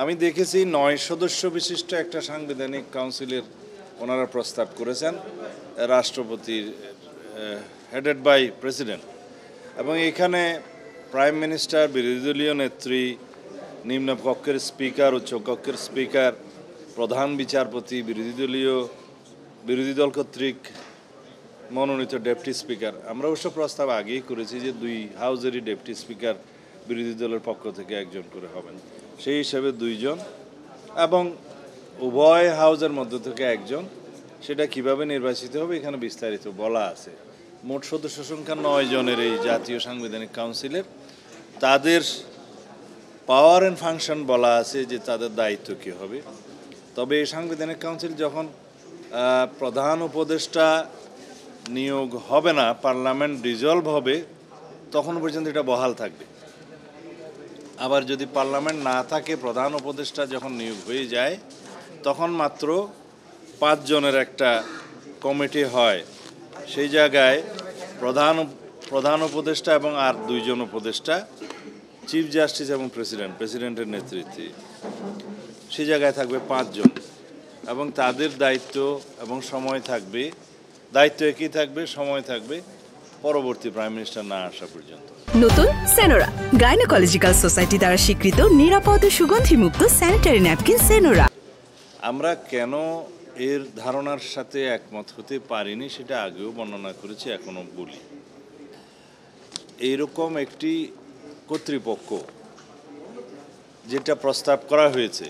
আমি দেখেছি ৯ সদস্য বিশিষ্ট একটা সাংবিধানিক কাউন্সিলের ওনারা প্রস্তাব করেছেন রাষ্ট্রপতির হেডেড বাই প্রেসিডেন্ট, এবং এখানে প্রাইম মিনিস্টার, বিরোধী দলীয় নেত্রী, নিম্ন কক্ষের স্পিকার, উচ্চ কক্ষের স্পিকার, প্রধান বিচারপতি, বিরোধী দল কর্তৃক মনোনীত ডেপুটি স্পিকার। আমরা অবশ্য প্রস্তাব আগেই করেছি যে 2 হাউজেরই ডেপুটি স্পিকার বিরোধী দলের পক্ষ থেকে একজন করে হবেন, সেই হিসাবে 2 জন, এবং উভয় হাউজের মধ্য থেকে একজন। সেটা কিভাবে নির্বাচিত হবে এখানে বিস্তারিত বলা আছে। মোট সদস্য সংখ্যা 9 জনের এই জাতীয় সাংবিধানিক কাউন্সিলের। তাদের পাওয়ার অ্যান্ড ফাংশন বলা আছে যে তাদের দায়িত্ব কী হবে। তবে এই সাংবিধানিক কাউন্সিল যখন প্রধান উপদেষ্টা নিয়োগ হবে না, পার্লামেন্ট ডিজলভ হবে, তখন পর্যন্ত এটা বহাল থাকবে। আবার যদি পার্লামেন্ট না থাকে, প্রধান উপদেষ্টা যখন নিয়োগ হয়ে যায়, তখন মাত্র 5 জনের একটা কমিটি হয়। সেই জায়গায় প্রধান উপদেষ্টা এবং আর 2 জন উপদেষ্টা, চিফ জাস্টিস এবং প্রেসিডেন্টের নেতৃত্বে, সেই জায়গায় থাকবে 5 জন, এবং তাদের দায়িত্ব এবং সময় থাকবে, দায়িত্ব একই থাকবে, সময় থাকবে পরবর্তী প্রাইম মিনিস্টার না আসা পর্যন্ত। নতুন সেনোরা, গাইনোকোলজিক্যাল সোসাইটি দ্বারা স্বীকৃত নিরাপদ ও সুগন্ধিমুক্ত স্যানিটারি ন্যাপকিন সেনোরা। আমরা কেন এর ধারণার সাথে একমত হতে পারিনি সেটা আগেও বর্ণনা করেছি, এখনো বলি। এইরকম একটি কর্তৃপক্ষ যেটা প্রস্তাব করা হয়েছে,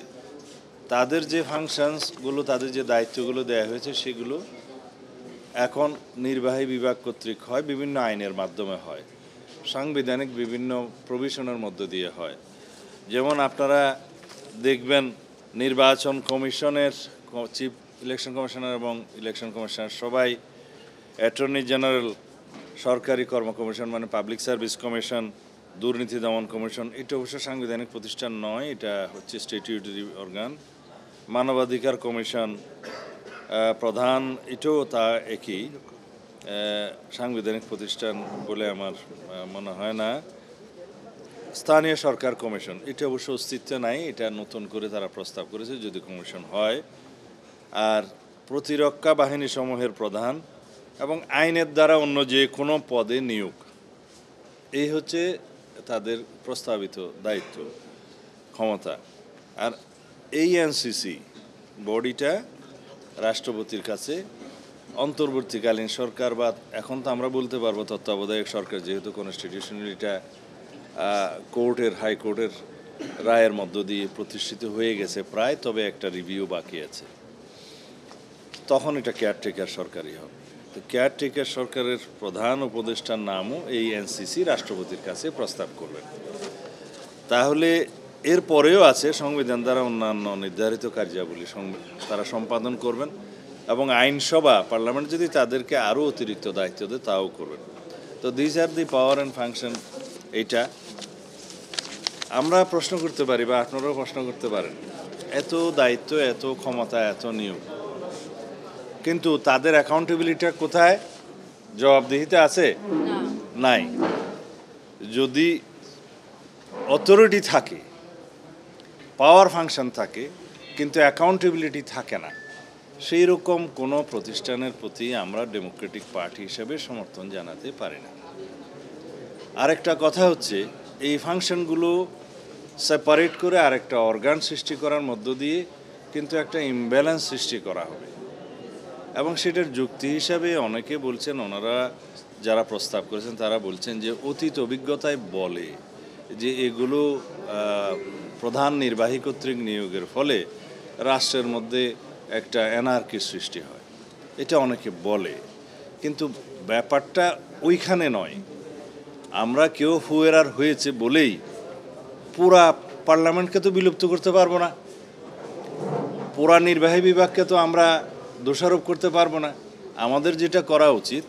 তাদের যে ফাংশনসগুলো, তাদের যে দায়িত্বগুলো দেওয়া হয়েছে, সেগুলো এখন নির্বাহী বিভাগ কর্তৃক হয়, বিভিন্ন আইনের মাধ্যমে হয়, সাংবিধানিক বিভিন্ন প্রভিশনের মধ্য দিয়ে হয়। যেমন আপনারা দেখবেন নির্বাচন কমিশনের চিফ ইলেকশন কমিশনার এবং ইলেকশন কমিশনার সবাই, অ্যাটর্নি জেনারেল, সরকারি কর্ম কমিশন মানে পাবলিক সার্ভিস কমিশন, দুর্নীতি দমন কমিশন, এটা অবশ্য সাংবিধানিক প্রতিষ্ঠান নয়, এটা হচ্ছে স্ট্যাটিউটরি অর্গান। মানবাধিকার কমিশন প্রধান, এটাও তা একই সাংবিধানিক প্রতিষ্ঠান বলে আমার মনে হয় না। স্থানীয় সরকার কমিশন, এটা অবশ্য অস্তিত্ব নাই, এটা নতুন করে তারা প্রস্তাব করেছে যদি কমিশন হয়। আর প্রতিরক্ষা বাহিনী সমূহের প্রধান এবং আইনের দ্বারা অন্য যে কোনো পদে নিয়োগ, এই হচ্ছে তাদের প্রস্তাবিত দায়িত্ব, ক্ষমতা। আর এই এনসিসি বডিটা রাষ্ট্রপতির কাছে অন্তর্বর্তীকালীন সরকার, বা এখন তো আমরা বলতে পারবো তত্ত্বাবধায়ক সরকার, যেহেতু কনস্টিটিউশনাল এটা হাইকোর্টের রায়ের মধ্য দিয়ে প্রতিষ্ঠিত হয়ে গেছে প্রায়, তবে একটা রিভিউ বাকি আছে, তখন এটা কেয়ারটেকার সরকারই হবে। তো কেয়ারটেকার সরকারের প্রধান উপদেষ্টার নামও এই এনসিসি রাষ্ট্রপতির কাছে প্রস্তাব করবেন। তাহলে এর পরেও আছে সংবিধান দ্বারা অন্যান্য নির্ধারিত কার্যাবলী তারা সম্পাদন করবেন, এবং আইনসভা, পার্লামেন্ট যদি তাদেরকে আরও অতিরিক্ত দায়িত্ব দেয় তাও করবেন। তো this are the power and function. এইটা আমরা প্রশ্ন করতে পারি, বা আপনারাও প্রশ্ন করতে পারেন, এত দায়িত্ব, এত ক্ষমতা, এত নিয়োগ, কিন্তু তাদের অ্যাকাউন্টেবিলিটি কোথায়? জবাবদিহিতা আছে? নাই। যদি অথরিটি থাকে, পাওয়ার ফাংশন থাকে, কিন্তু অ্যাকাউন্টেবিলিটি থাকে না, সেই রকম কোনো প্রতিষ্ঠানের প্রতি আমরা ডেমোক্রেটিক পার্টি হিসেবে সমর্থন জানাতে পারি না। আরেকটা কথা হচ্ছে, এই ফাংশনগুলো সেপারেট করে আরেকটা অর্গান সৃষ্টি করার মধ্য দিয়ে কিন্তু একটা ইমব্যালেন্স সৃষ্টি করা হবে, এবং সেটার যুক্তি হিসাবে অনেকে বলছেন, ওনারা যারা প্রস্তাব করেছেন তারা বলছেন যে অতীত অভিজ্ঞতায় বলে যে এগুলো প্রধান নির্বাহী কর্তৃক নিয়োগের ফলে রাষ্ট্রের মধ্যে একটা অ্যানার্কির সৃষ্টি হয়, এটা অনেকে বলে, কিন্তু ব্যাপারটা ওইখানে নয়। আমরা কেউ হুয়েরার হয়েছে বলেই পুরা পার্লামেন্টকে তো বিলুপ্ত করতে পারবো না, পুরা নির্বাহী বিভাগকে তো আমরা দোষারোপ করতে পারবো না। আমাদের যেটা করা উচিত,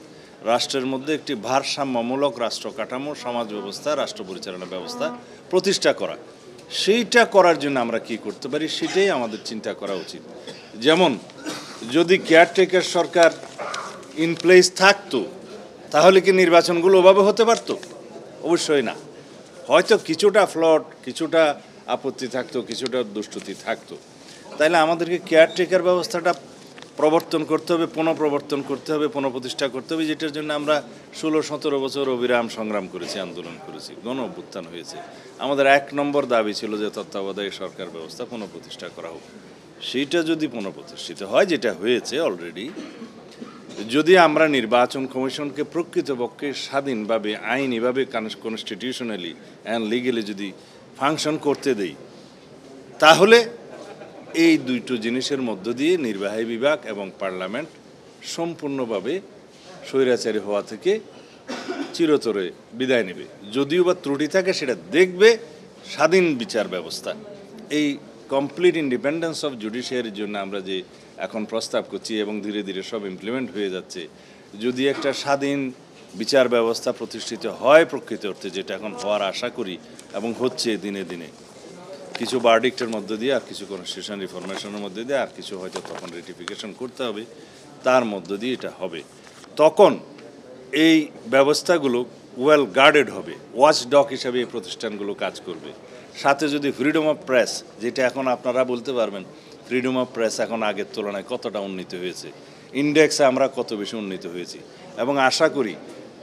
রাষ্ট্রের মধ্যে একটি ভারসাম্যমূলক রাষ্ট্র কাঠামো, সমাজ ব্যবস্থা, রাষ্ট্র পরিচালনা ব্যবস্থা প্রতিষ্ঠা করা। সেইটা করার জন্য আমরা কি করতে পারি সেটাই আমাদের চিন্তা করা উচিত। যেমন যদি কেয়ারটেকার সরকার ইন প্লেস থাকতো, তাহলে কি নির্বাচনগুলো ওভাবে হতে পারতো? অবশ্যই না। হয়তো কিছুটা ফ্লট, কিছুটা আপত্তি থাকতো, কিছুটা দুষ্টুতি থাকতো। তাইলে আমাদেরকে কেয়ারটেকার ব্যবস্থাটা প্রবর্তন করতে হবে, পুনঃপ্রবর্তন করতে হবে, পুনঃপ্রতিষ্ঠা করতে হবে, যেটার জন্য আমরা 16-17 বছর অবিরাম সংগ্রাম করেছি, আন্দোলন করেছি, গণ অভ্যুত্থান হয়েছে। আমাদের 1 নম্বর দাবি ছিল যে তত্ত্বাবধায়ক সরকার ব্যবস্থা পুনঃপ্রতিষ্ঠা করা হোক। সেইটা যদি পুনঃপ্রতিষ্ঠিত হয়, যেটা হয়েছে অলরেডি, যদি আমরা নির্বাচন কমিশনকে প্রকৃতপক্ষে স্বাধীনভাবে, আইনিভাবে, কনস্টিটিউশনালি অ্যান্ড লিগেলি যদি ফাংশন করতে দেই, তাহলে এই দুটো জিনিসের মধ্য দিয়ে নির্বাহী বিভাগ এবং পার্লামেন্ট সম্পূর্ণভাবে স্বৈরাচারী হওয়া থেকে চিরতরে বিদায় নেবে। যদিও বা ত্রুটি থাকে সেটা দেখবে স্বাধীন বিচার ব্যবস্থা। এই কমপ্লিট ইন্ডিপেন্ডেন্স অফ জুডিশিয়ারির জন্য আমরা যে এখন প্রস্তাব করছি এবং ধীরে ধীরে সব ইমপ্লিমেন্ট হয়ে যাচ্ছে, যদি একটা স্বাধীন বিচার ব্যবস্থা প্রতিষ্ঠিত হয় প্রকৃত অর্থে, যেটা এখন হওয়ার আশা করি এবং হচ্ছে দিনে দিনে, কিছু ভার্ডিক্টের মধ্য দিয়ে, আর কিছু কনস্টিটিউশন রিফরমেশনের মধ্যে দিয়ে, আর কিছু হয়তো তখন রেটিফিকেশন করতে হবে, তার মধ্য দিয়ে এটা হবে। তখন এই ব্যবস্থাগুলো ওয়েল গার্ডেড হবে, ওয়াচ ডগ হিসাবে এই প্রতিষ্ঠানগুলো কাজ করবে। সাথে যদি ফ্রিডম অফ প্রেস, যেটা এখন আপনারা বলতে পারবেন ফ্রিডম অফ প্রেস এখন আগের তুলনায় কতটা উন্নীত হয়েছে, ইন্ডেক্সে আমরা কত বেশি উন্নীত হয়েছি, এবং আশা করি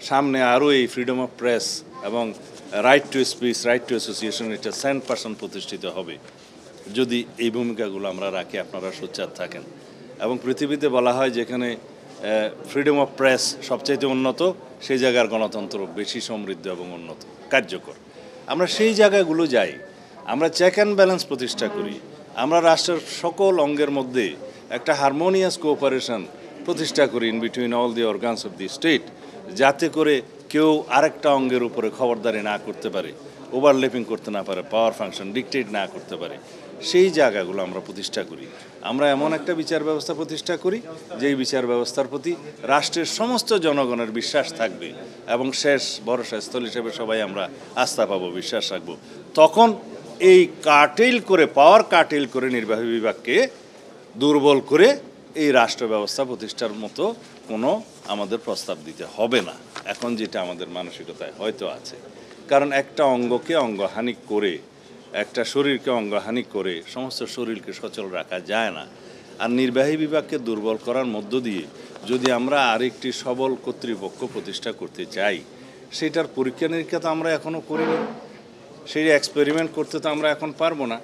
সামনে আরও এই ফ্রিডম অফ প্রেস এবং right to speech, right two association, এটা 100% প্রতিষ্ঠিত হবে যদি এই ভূমিকাগুলো আমরা রাখি, আপনারা সোচ্চার থাকেন। এবং পৃথিবীতে বলা হয় যেখানে ফ্রিডম অফ প্রেস সবচাইতে উন্নত, সেই জায়গার গণতন্ত্র বেশি সমৃদ্ধ এবং উন্নত, কার্যকর। আমরা সেই জায়গাগুলো যাই, আমরা চেক অ্যান্ড ব্যালেন্স প্রতিষ্ঠা করি, আমরা রাষ্ট্রের সকল অঙ্গের মধ্যে একটা হারমোনিয়াস কোঅপারেশন প্রতিষ্ঠা করি in between all the organs of the state, যাতে করে কেউ আরেকটা অঙ্গের উপরে খবরদারি না করতে পারে, ওভারল্যাপিং করতে না পারে, পাওয়ার ফাংশন ডিকটেট না করতে পারে। সেই জায়গাগুলো আমরা প্রতিষ্ঠা করি। আমরা এমন একটা বিচার ব্যবস্থা প্রতিষ্ঠা করি যেই বিচার ব্যবস্থার প্রতি রাষ্ট্রের সমস্ত জনগণের বিশ্বাস থাকবে, এবং শেষ ভরসা স্থল হিসেবে সবাই আমরা আস্থা পাবো, বিশ্বাস রাখবো। তখন এই কাটেল করে, পাওয়ার কাটেল করে নির্বাহী বিভাগকে দুর্বল করে এই রাষ্ট্র ব্যবস্থা প্রতিষ্ঠার মতো কোনো আমাদের প্রস্তাব দিতে হবে না, এখন যেটা আমাদের মানসিকতায় হয়তো আছে। কারণ একটা অঙ্গকে অঙ্গহানি করে, একটা শরীরকে অঙ্গহানি করে সমস্ত শরীরকে সচল রাখা যায় না। আর নির্বাহী বিভাগকে দুর্বল করার মধ্য দিয়ে যদি আমরা আরেকটি সবল কর্তৃপক্ষ প্রতিষ্ঠা করতে চাই, সেটার পরীক্ষা নিরীক্ষা তো আমরা এখনও করিনি, সেই এক্সপেরিমেন্ট করতে তো আমরা এখন পারবো না।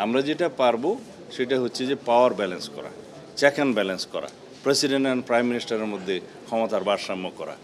আমরা যেটা পারবো সেটা হচ্ছে যে পাওয়ার ব্যালেন্স করা, চেক অ্যান্ড ব্যালেন্স করা, প্রেসিডেন্ট অ্যান্ড প্রাইম মিনিস্টারের মধ্যে ক্ষমতার ভারসাম্য করা,